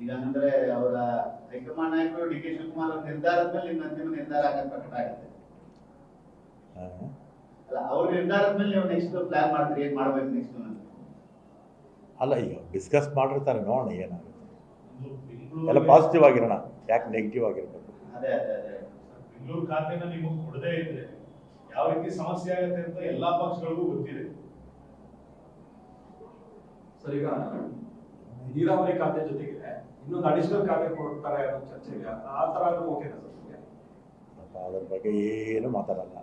ಈಗ ಅಂದ್ರೆ ಅವರ ಹೈಕಮಾಂಡ್ ನಾಯಕರು ಡಿ ಕೆ ಶಿವಕುಮಾರ್ ಅವರ ನಿರ್ಧಾರದ ಮೇಲೆ ನಿಮ್ಮ ಅಂತಿಮ ನಿರ್ಧಾರ ಆಗೋದು ಪ್ರಕಟ ಆಗುತ್ತೆ. ಅಲ್ಲ, ಅವ್ರ ನಿರ್ಧಾರದ ಮೇಲೆ ನೀವು ನೆಕ್ಸ್ಟ್ ಪ್ಲಾನ್ ಮಾಡ್ತೀರಿ, ಏನ್ ಮಾಡ್ಬೇಕು ನೆಕ್ಸ್ಟ್? ಅಲ್ಲ, ಈಗ ಡಿಸ್ಕಸ್ ಮಾಡಿರ್ತಾರೆ, ನೋಡೋಣ ಏನಾಗುತ್ತೆ. ಎಲ್ಲ ಪಾಸಿಟಿವ್ ಆಗಿರೋಣ, ಯಾಕೆ ನೆಗೆಟಿವ್ ಆಗಿರ್ಬೇಕು. ಅದೇ ಅದೇ ಅದೇ ಬೆಂಗಳೂರು ಖಾತೆನ ನಿಮಗೆ ಕೊಡದೇ ಇದ್ರೆ ಯಾವ ರೀತಿ ಸಮಸ್ಯೆ ಆಗುತ್ತೆ ಅಂತ ಎಲ್ಲಾ ಪಕ್ಷಗಳಿಗೂ ಗೊತ್ತಿದೆ ಸರ್. ಈಗ ನೀರಾವರಿ ಖಾತೆ ಜೊತೆಗೆ ಇನ್ನೊಂದು ಅಡಿಷನಲ್ ಖಾತೆ ಕೊಡ್ತಾರೆ ಅನ್ನೋ ಚರ್ಚೆ ಇದೆ. ಆ ತರ ಆದ್ರೂ ಓಕೆನಾ ಸರ್? ಅದ್ರ ಬಗ್ಗೆ ಏನು ಮಾತಾಡಲ್ಲ.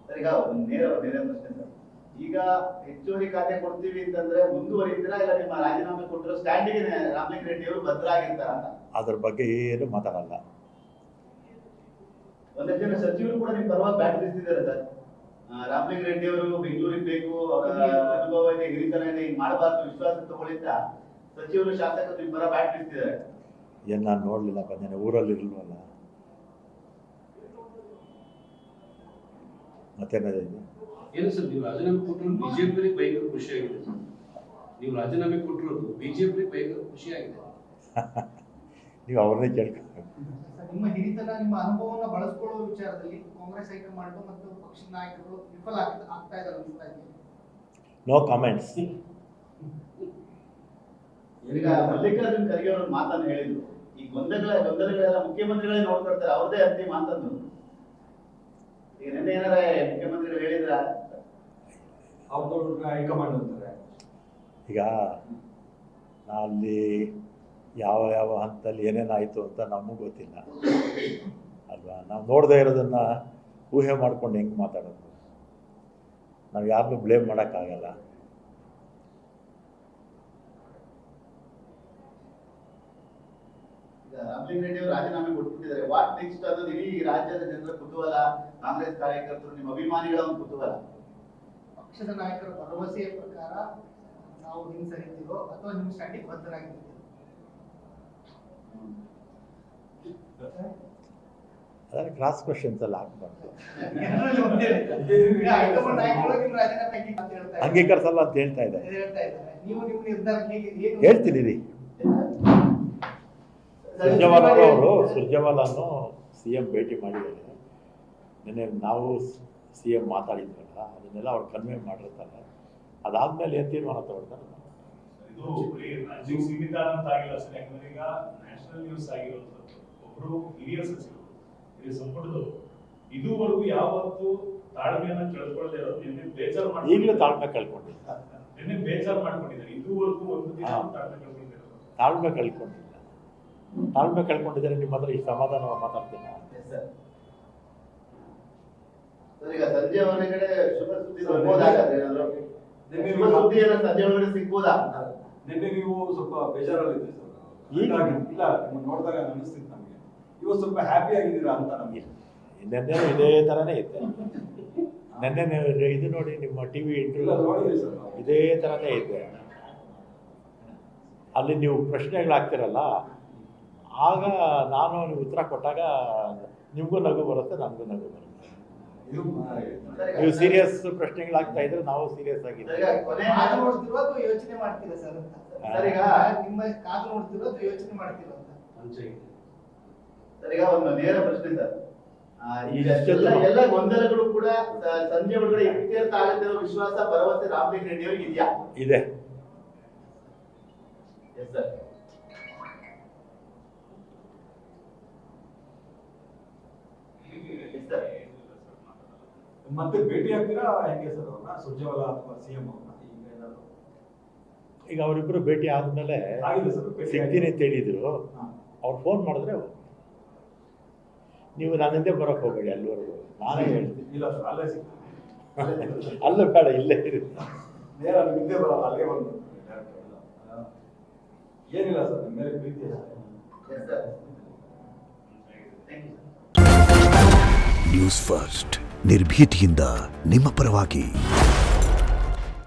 ಸರ್, ಈಗ ನೇರ ಪ್ರಶ್ನೆ ಸರ್. ಈಗ ಹೆಚ್ಚುವರಿ ಖಾತೆ ಕೊಡ್ತೀವಿ ಅಂತಂದ್ರೆ ಮುಂದುವರಿತೀರಾ, ಇಲ್ಲ ನಿಮ್ಮ ರಾಜೀನಾಮೆ ಕೊಟ್ಟಿರೋ ಸ್ಟ್ಯಾಂಡಿಗೆ ರಾಮಲಿಂಗ ರೆಡ್ಡಿ ಅವರು ಭದ್ರಾಗಿರ್ತಾರ ಅಂತ? ಅದ್ರ ಬಗ್ಗೆ ಏನು ಮಾತಾಡಲ್ಲ. ಒಂದಷ್ಟು ಜನ ಸಚಿವರು ಕೂಡ ನಿಮ್ ಪರವಾಗಿ ಬ್ಯಾಟ್ ಬೀಸ್ತಿದ್ದಾರೆ ಸರ್. ರಾಮಲಿಂಗ ರೆಡ್ಡಿ ಅವರು ಬೆಂಗಳೂರಿಗೆ ಬೇಕು, ಅವರ ಅನುಭವ ಇದೆ, ಹಿರಿತನ ಇದೆ, ಹಿಂಗ್ ಮಾಡಬಾರ್ದು, ವಿಶ್ವಾಸ ತಗೊಳ್ಳಿದ್ದ ಸಚಿವರು ಶಾಸಕರು ನಿಮ್ ಪರ ಬ್ಯಾಟ್ ಬೀಸ್ತಿದ್ದಾರೆ. ಏನ್ ನಾನು ನೋಡ್ಲಿಲ್ಲ, ಬಂದೇನೆ, ಊರಲ್ಲಿ ಇರ್ಲಿಲ್ವಲ್ಲ. ಮತ್ತೇನಿದೆ? ಏನು ಸರ್, ನೀವು ರಾಜೀನಾಮೆ ಕೊಟ್ಟಿರೋದು ಬಿಜೆಪಿ ಭಯಂಕರ ಖುಷಿಯಾಗಿದೆ ಸರ್. ನೀವು ರಾಜೀನಾಮೆ ಕೊಟ್ಟಿರೋದು ಬಿಜೆಪಿ ಭಯಂಕರ ಖುಷಿಯಾಗಿದೆ. ನೀವು ಅವ್ರನ್ನೇ ಕೇಳ್ಕೊಂಡು. ನಿಮ್ಮ ಹಿರಿತನ, ನಿಮ್ಮ ಅನುಭವವನ್ನು ಬಳಸಿಕೊಳ್ಳುವ ವಿಚಾರದಲ್ಲಿ ಕಾಂಗ್ರೆಸ್ ಹೈಕಮಾಂಡ್ ಮತ್ತು ಪಕ್ಷದ ನಾಯಕರು ವಿಫಲ ಆಗ್ತಾ ಇದ್ದಾರೆ ಅನಿಸ್ತಾ ಇದೆ. No comments. ಈಗ ಮಲ್ಲಿಕಾರ್ಜುನ್ ಖರ್ಗೆ ಅವರು ಮಾತನ್ನು ಹೇಳಿದ್ರು, ಈ ಗೊಂದಲಗಳೆಲ್ಲ ಮುಖ್ಯಮಂತ್ರಿಗಳೇ ನೋಡ್ಕೊಳ್ತಾರೆ, ಅವ್ರದೇ ಅಂತಿಮ ಅಂತಂದ್ರು. ಈಗ ನಿನ್ನೆ ಏನಾರ ಮುಖ್ಯಮಂತ್ರಿಗಳು ಹೇಳಿದ್ರ? ಅವ್ರದ್ದು ಹೈಕಮಾಂಡ್ ಅಂತಾರೆ. ಈಗ ಅಲ್ಲಿ ಯಾವ ಯಾವ ಹಂತದಲ್ಲಿ ಏನೇನಾಯಿತು ಅಂತ ನಮಗೂ ಗೊತ್ತಿಲ್ಲ ಅಲ್ವಾ. ನಾವು ನೋಡದೇ ಇರೋದನ್ನು ಊಹೆ ಮಾಡ್ಕೊಂಡು ಹೆಂಗೆ ಮಾತಾಡೋದು? ನಾವು ಯಾರನ್ನೂ ಬ್ಲೇಮ್ ಮಾಡೋಕ್ಕಾಗಲ್ಲ. ರಾಮಲಿಂಗ ರೆಡ್ಡಿ ಅವರು ರಾಜೀನಾಮೆ ಕೊಟ್ಬಿಟ್ಟಿದ್ದಾರೆ. ವಾಟ್ ನೆಕ್ಸ್ಟ್ ಅನ್ನೋದು ಇಡೀ ರಾಜ್ಯದ ಜನರ ಕುತೂಹಲ, ಕಾಂಗ್ರೆಸ್ ಕಾರ್ಯಕರ್ತರು, ನಿಮ್ಮ ಅಭಿಮಾನಿಗಳ ಒಂದು ಕುತೂಹಲ. ಪಕ್ಷದ ನಾಯಕರ ಭರವಸೆಯ ಪ್ರಕಾರ ನಾವು ಹಿಂಸರಿತೀವೋ ಅಥವಾ ನಿಮ್ಮ ಸ್ಟ್ಯಾಂಡಿಗೆ ಬದ್ಧರಾಗಿದ್ದೀವಿ? ಅದರ ಕ್ರಾಸ್ ಕ್ವಶನ್ಸ್ ಎಲ್ಲ ಹಾಕ್ಬಾರ್ದು. ಅಂಗೀಕರಿಸಲ್ಲ ಅಂತ ಹೇಳ್ತಾ ಇದ್ದಾರೆ. ಹೇಳ್ತೀನಿ ರೀ. ಸುರ್ಜೇವಾಲನ್ನು CM ಭೇಟಿ ಮಾಡಿದ್ದಾರೆ. ನಿನ್ನೆ ನಾವು CM ಮಾತಾಡಿದ್ವಲ್ಲ, ಅದನ್ನೆಲ್ಲ ಅವ್ರು ಕನ್ವೆ ಮಾಡಿರ್ತಾರೆ. ಅದಾದ್ಮೇಲೆ ಏನು ತೀರ್ಮಾನ ತಗೊಳ್ತಾರೆ? ಇದು ರಾಜ್ಯಕ್ಕೆ ಸೀಮಿತ ಅಂತ ಆಗಿಲ್ಲ ಸರ್. ಯಾಕಂದ್ರೆ ಈಗ ನ್ಯಾಷನಲ್ ನ್ಯೂಸ್ ಆಗಿರೋದು ಒಬ್ರು ಹಿರಿಯ ಸಚಿವರು, ಹಿರಿಯ ಸಂಪುಟದವರು ಇದುವರೆಗೂ ಯಾವತ್ತು ತಾಳ್ಮೆಯನ್ನ ಕಳ್ಕೊಳ್ಳದೆ ಇರೋದು. ನಿನ್ನೆ ಬೇಜಾರು ಮಾಡಿ, ಈಗಲೂ ತಾಳ್ಮೆ ಕಳ್ಕೊಂಡಿಲ್ಲ. ನಿನ್ನೆ ಬೇಜಾರು ಮಾಡ್ಕೊಂಡಿದ್ದಾರೆ. ಇದುವರೆಗೂ ಒಂದು ದಿನ ತಾಳ್ಮೆ ಕಳ್ಕೊಂಡಿದ್ದಾರೆ. ತಾಳ್ಮೆ ಕಳ್ಕೊಂಡಿಲ್ಲ. ತಾಳ್ಮೆ ಕಳ್ಕೊಂಡಿದ್ದಾರೆ. ನಿಮ್ಮ ಹತ್ರ ಈ ಸಮಾಧಾನ ಮಾತಾಡ್ತೀನಿ. ಈಗ ಸಂಜೆ ಒಳಗಡೆ ಶುಭ ಸುದ್ದಿ ಬರ್ಬೋದಾಗಾದ್ರೆ ಶುಭ ಸುದ್ದಿ ಏನೋ ಸಂಜೆ ಒಳಗಡೆ ಸಿಗ್ಬೋದಾ? ನಿನ್ನೆ ನೀವು ಸ್ವಲ್ಪ ಬೇಜಾರಲ್ಲಿದ್ರಿ ಸರ್. ಇಲ್ಲ, ನಿಮ್ಮನ್ನು ನೋಡಿದಾಗ ಅನಿಸ್ತಿತ್ತು ನಮಗೆ ಇವತ್ತು ಸ್ವಲ್ಪ ಹ್ಯಾಪಿ ಆಗಿದ್ದೀರಾ ಅಂತ ನಮಗೆ. ನಿನ್ನೆ ಇದೇ ಥರನೇ ಇತ್ತು. ನಿನ್ನೆ ಇದು ನೋಡಿ, ನಿಮ್ಮ TV ಇಂಟರ್ವ್ಯೂ ನೋಡಿದ್ರಿ ಸರ್. ಇದೇ ಥರನೇ ಇದೆ. ಅಲ್ಲಿ ನೀವು ಪ್ರಶ್ನೆಗಳಾಗ್ತಿರಲ್ಲ, ಆಗ ನಾನು ನೀವು ಉತ್ತರ ಕೊಟ್ಟಾಗ ನಿಮಗೂ ನಗು ಬರುತ್ತೆ, ನನಗೂ ನಗು ಬರುತ್ತೆ. ನೀವು ಸೀರಿಯಸ್ ಪ್ರಶ್ನೆಗಳಾಗ್ತಾ ಇದ್ರೆ ನಾವು ಸೀರಿಯಸ್ ಆಗಿದ್ದೀವಿ. ಯೋಚನೆ ಮಾಡ್ತೀರಾ ಸರ್? ನಿಮ್ಮ ಕಾದು ನೋಡ್ತಿರೋ ಅಥವಾ ಯೋಚನೆ ಮಾಡ್ತೀರಾ ಅಂತ? ಸರ್, ಈಗ ಒಂದು ನೇರ ಪ್ರಶ್ನೆ ಸರ್. ಎಲ್ಲ ಗೊಂದಲಗಳು ಕೂಡ ಸಂಜೆ ಒಳಗಡೆ ಇತ್ಯರ್ಥ ಆಗುತ್ತೆ ಅನ್ನೋ ವಿಶ್ವಾಸ, ಭರವಸೆ ರಾಮಲಿಂಗ ರೆಡ್ಡಿ ಅವರಿಗೆ ಇದೆಯಾ? ಇದೆ. Yes sir. ಮತ್ತೆ ಭೇಟಿ ಆಗ್ತೀರಾ ಹೆಂಗೆ ಸರ್ ಅವ್ರನ್ನ, ಸುರ್ಜೇವಾಲ ಅಥವಾ CM ಅವ್ರನ್ನ? ಈಗ ಅವರಿಬ್ಬರು ಭೇಟಿ ಆದ್ಮೇಲೆ ಸಿಗ್ತೀನಿ ಅಂತ ಹೇಳಿದ್ರು. ಅವ್ರು ಫೋನ್ ಮಾಡಿದ್ರೆ ನೀವು ನನ್ನ ಹಿಂದೆ ಬರೋಕೆ ಹೋಗಬೇಡಿ, ಅಲ್ಲಿವರೆಗೂ ನಾನೇ ಹೇಳ್ತೀನಿ. ಇಲ್ಲ ಸರ್, ಅಲ್ಲೇ ಸಿಗ್ತೀನಿ. ಅಲ್ಲೂ ಬೇಡ, ಇಲ್ಲೇ ಇರುತ್ತೆ. ನೇರ ನಿದ್ದೆ ಬರಲ್ಲ, ಅಲ್ಲೇ ಬಂದು ಏನಿಲ್ಲ ಸರ್, ನಿಮ್ಮ ಮೇಲೆ ಪ್ರೀತಿ ಅಷ್ಟೇ. ನ್ಯೂಸ್ ಫಸ್ಟ್, ನಿರ್ಭೀತಿಯಿಂದ ನಿಮ್ಮ ಪರವಾಗಿ.